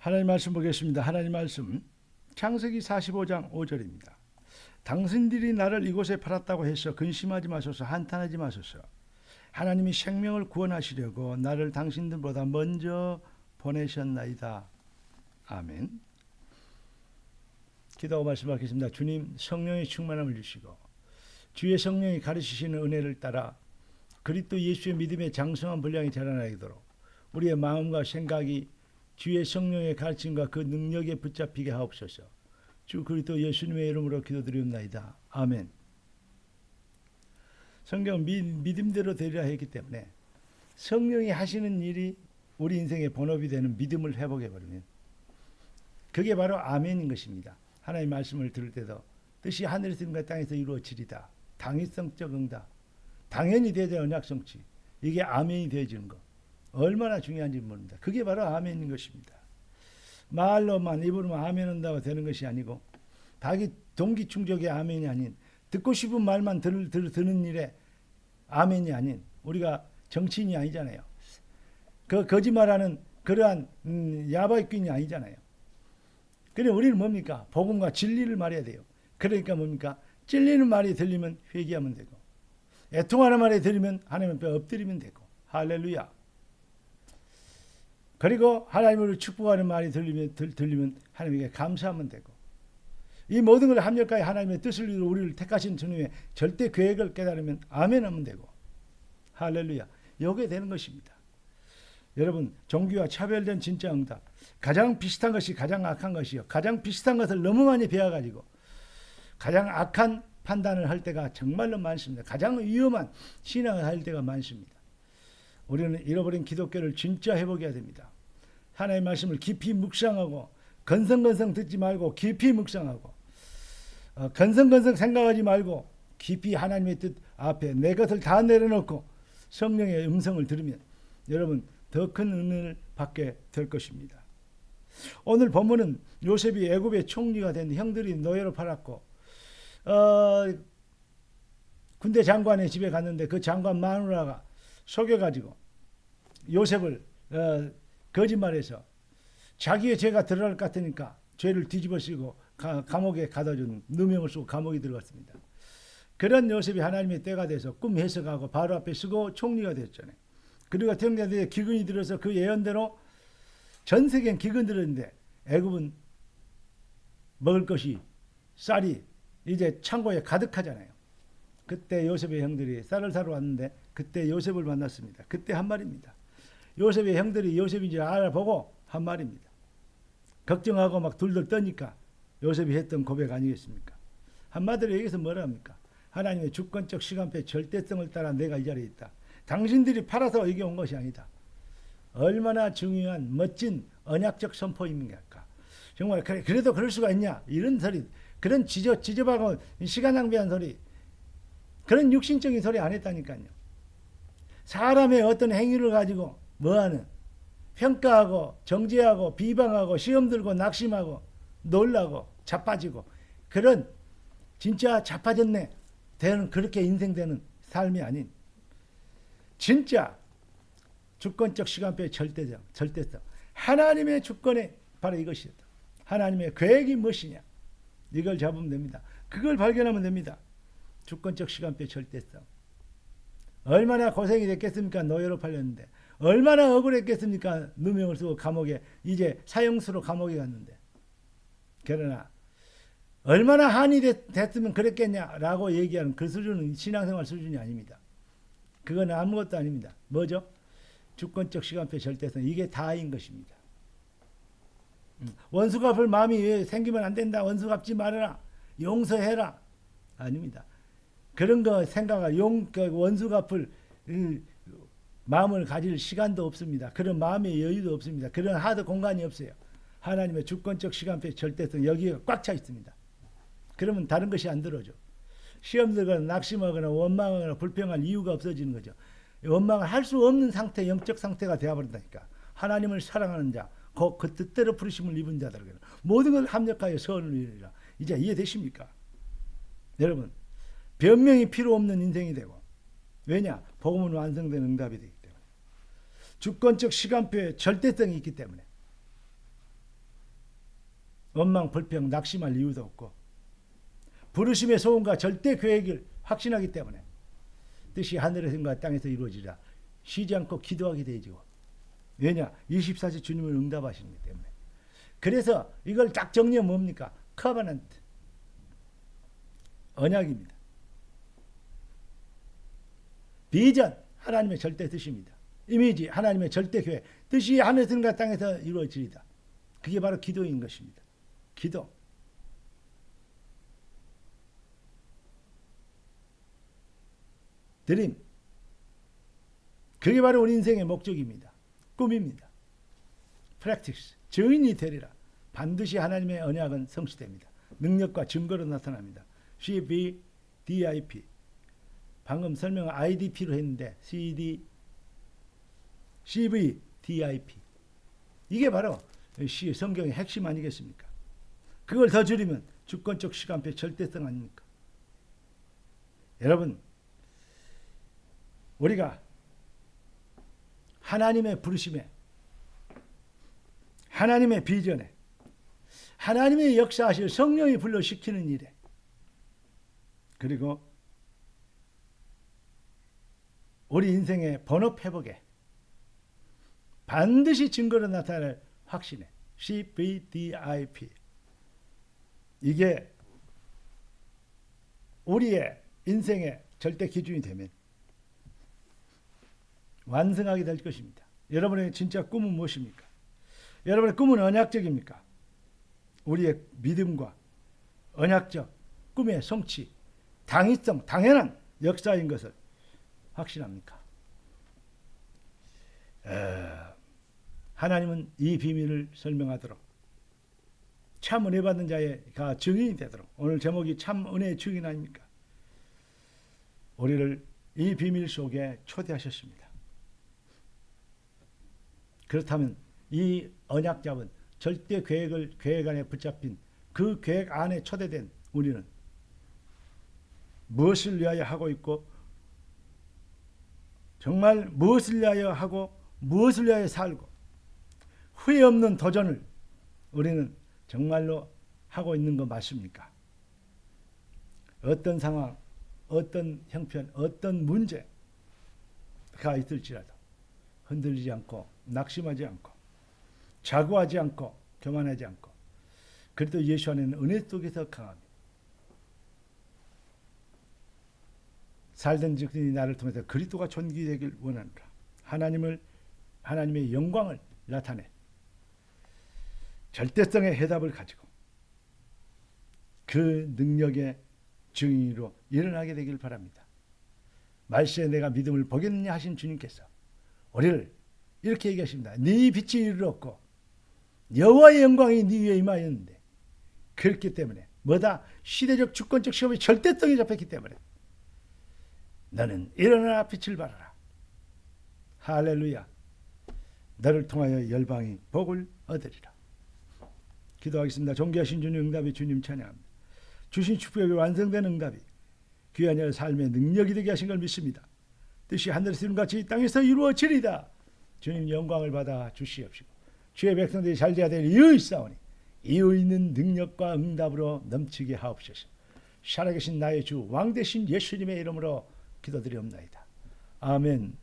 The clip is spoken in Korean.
하나님 말씀 보겠습니다. 하나님 말씀 창세기 45장 5절입니다. 당신들이 나를 이곳에 팔았다고 해서 근심하지 마소서, 한탄하지 마소서. 하나님이 생명을 구원하시려고 나를 당신들보다 먼저 보내셨나이다. 아멘. 기도하고 말씀하겠습니다. 주님, 성령의 충만함을 주시고 주의 성령이 가르치시는 은혜를 따라 그리스도 예수의 믿음의 장성한 분량이 자라나도록 우리의 마음과 생각이 주의 성령의 가르침과 그 능력에 붙잡히게 하옵소서. 주 그리스도 예수님의 이름으로 기도드리옵나이다. 아멘. 성경은 믿음대로 되리라 했기 때문에 성령이 하시는 일이 우리 인생의 본업이 되는 믿음을 회복해버리면 그게 바로 아멘인 것입니다. 하나님의 말씀을 들을 때도 뜻이 하늘에서 있는 것 땅에서 이루어지리다. 당위성적 응답. 당연히 되어야 언약성취. 이게 아멘이 되어지는 것. 얼마나 중요한지 모릅니다. 그게 바로 아멘인 것입니다. 말로만 입으로만 아멘 한다고 되는 것이 아니고 자기 동기 충족의 아멘이 아닌 듣고 싶은 말만 듣는 일에 아멘이 아닌 우리가 정치인이 아니잖아요. 그 거짓말하는 그러한 야바이꾼이 아니잖아요. 그래 우리는 뭡니까? 복음과 진리를 말해야 돼요. 그러니까 뭡니까? 찔리는 말이 들리면 회개하면 되고 애통하는 말이 들리면 하나님 앞에 엎드리면 되고 할렐루야. 그리고 하나님을 축복하는 말이 들리면 하나님에게 감사하면 되고 이 모든 걸 합력하여 하나님의 뜻을 이루어 우리를 택하신 주님의 절대 계획을 깨달으면 아멘하면 되고 할렐루야. 이게 되는 것입니다. 여러분 종교와 차별된 진짜 응답 가장 비슷한 것이 가장 악한 것이요 가장 비슷한 것을 너무 많이 배워가지고 가장 악한 판단을 할 때가 정말로 많습니다. 가장 위험한 신앙을 할 때가 많습니다. 우리는 잃어버린 기독교를 진짜 회복해야 됩니다. 하나님의 말씀을 깊이 묵상하고 건성건성 듣지 말고 깊이 묵상하고 건성건성 생각하지 말고 깊이 하나님의 뜻 앞에 내 것을 다 내려놓고 성령의 음성을 들으면 여러분 더 큰 은혜를 받게 될 것입니다. 오늘 본문은 요셉이 애굽의 총리가 된 형들이 노예로 팔았고 군대 장관의 집에 갔는데 그 장관 마누라가 속여가지고 요셉을 거짓말해서 자기의 죄가 드러날 것 같으니까 죄를 뒤집어 쓰고 감옥에 가둬준 누명을 쓰고 감옥에 들어갔습니다. 그런 요셉이 하나님의 때가 돼서 꿈 해석하고 바로 앞에 서고 총리가 됐잖아요. 그리고 태평양에 기근이 들어서 그 예언대로 전 세계엔 기근 들었는데 애굽은 먹을 것이 쌀이 이제 창고에 가득하잖아요. 그때 요셉의 형들이 쌀을 사러 왔는데 그때 요셉을 만났습니다. 그때 한 말입니다. 요셉의 형들이 요셉인지 알아보고 한 말입니다. 걱정하고 막 둘둘 떠니까 요셉이 했던 고백 아니겠습니까? 한마디로 여기서 뭐라 합니까? 하나님의 주권적 시간표의 절대성을 따라 내가 이 자리에 있다. 당신들이 팔아서 여기 온 것이 아니다. 얼마나 중요한 멋진 언약적 선포입니까? 정말 그래도 그럴 수가 있냐? 이런 소리, 그런 지저하고 시간 낭비한 소리, 그런 육신적인 소리 안 했다니까요. 사람의 어떤 행위를 가지고 뭐하는 평가하고 정죄하고 비방하고 시험 들고 낙심하고 놀라고 자빠지고 그런 진짜 자빠졌네 되는 그렇게 인생되는 삶이 아닌 진짜 주권적 시간표의 절대성 하나님의 주권에 바로 이것이었다. 하나님의 계획이 무엇이냐 이걸 잡으면 됩니다. 그걸 발견하면 됩니다. 주권적 시간표의 절대성 얼마나 고생이 됐겠습니까? 노예로 팔렸는데 얼마나 억울했겠습니까? 누명을 쓰고 감옥에 이제 사형수로 감옥에 갔는데 그러나 얼마나 한이 됐으면 그랬겠냐라고 얘기하는 그 수준은 신앙생활 수준이 아닙니다. 그건 아무것도 아닙니다. 뭐죠? 주권적 시간표 절대성 이게 다인 것입니다. 원수 갚을 마음이 생기면 안 된다. 원수 갚지 말아라. 용서해라. 아닙니다. 그런 거 생각할 원수 갚을 마음을 가질 시간도 없습니다. 그런 마음의 여유도 없습니다. 그런 하드 공간이 없어요. 하나님의 주권적 시간표의 절대성 여기가 꽉 차 있습니다. 그러면 다른 것이 안 들어오죠. 시험 들거나 낙심하거나 원망하거나 불평할 이유가 없어지는 거죠. 원망을 할 수 없는 상태, 영적 상태가 되어버린다니까. 하나님을 사랑하는 자, 그 뜻대로 부르심을 입은 자들 모든 걸 합력하여 선을 이루리라. 이제 이해되십니까? 여러분 변명이 필요 없는 인생이 되고 왜냐? 복음은 완성된 응답이 되기 때문에 주권적 시간표에 절대성이 있기 때문에 원망, 불평, 낙심할 이유도 없고 부르심의 소원과 절대 계획을 확신하기 때문에 뜻이 하늘에서인가 땅에서 이루어지라 쉬지 않고 기도하게 되죠. 왜냐? 24시 주님을 응답하시기 때문에. 그래서 이걸 딱 정리하면 뭡니까? 커버넌트, 언약입니다. 비전, 하나님의 절대 뜻입니다. 이미지, 하나님의 절대 계획, 뜻이 하늘에서인가 땅에서 이루어지리다. 그게 바로 기도인 것입니다. 기도. 드림. 그게 바로 우리 인생의 목적입니다. 꿈입니다. 프랙티스. 증인이 되리라. 반드시 하나님의 언약은 성취됩니다. 능력과 증거로 나타납니다. CVDIP. 방금 설명 IDP로 했는데 CVDIP. 이게 바로 성경의 핵심 아니겠습니까? 그걸 더 줄이면 주권적 시간표 절대성 아닙니까? 여러분, 우리가 하나님의 부르심에, 하나님의 비전에, 하나님의 역사하실 성령이 불러시키는 일에, 그리고 우리 인생의 번업 회복에 반드시 증거로 나타날 확신에 CVDIP. 이게 우리의 인생의 절대 기준이 되면 완성하게 될 것입니다. 여러분의 진짜 꿈은 무엇입니까? 여러분의 꿈은 언약적입니까? 우리의 믿음과 언약적 꿈의 성취, 당위성, 당연한 역사인 것을 확신합니까? 하나님은 이 비밀을 설명하도록 참 은혜 받는 자가 증인이 되도록, 오늘 제목이 참 은혜의 증인 아닙니까? 우리를 이 비밀 속에 초대하셨습니다. 그렇다면 이 언약 잡은 절대 계획 안에 붙잡힌 그 계획 안에 초대된 우리는 무엇을 위하여 하고 있고, 정말 무엇을 위하여 하고 무엇을 위하여 살고 후회 없는 도전을 우리는 정말로 하고 있는 거 맞습니까? 어떤 상황, 어떤 형편, 어떤 문제가 있을지라도 흔들리지 않고 낙심하지 않고 자고하지 않고 교만하지 않고, 그래도 예수 안에는 은혜 속에서 강합니다. 살던 즉이 나를 통해서 그리스도가 존귀되길 원하노라. 하나님의 영광을 나타내 절대성의 해답을 가지고 그 능력의 증인으로 일어나게 되길 바랍니다. 말세에 내가 믿음을 보겠느냐 하신 주님께서 우리를 이렇게 얘기하십니다. 네 빛이 이르렀고 여호와의 영광이 네 위에 임하였는데, 그렇기 때문에 뭐다? 시대적 주권적 시험의 절대성이 잡혔기 때문에 너는 일어나 빛을 발하라. 할렐루야. 너를 통하여 열방이 복을 얻으리라. 기도하겠습니다. 존귀하신 주님, 응답의 주님 찬양합니다. 주신 축복이 완성된 응답이 귀한 여 삶의 능력이 되게 하신 걸 믿습니다. 뜻이 하늘에서 같이 땅에서 이루어지리다. 주님 영광을 받아 주시옵시고 주의 백성들이 잘돼야 될 이유 있사오니 이유 있는 능력과 응답으로 넘치게 하옵소서. 살아계신 나의 주 왕 되신 예수님의 이름으로 기도드리옵나이다. 아멘.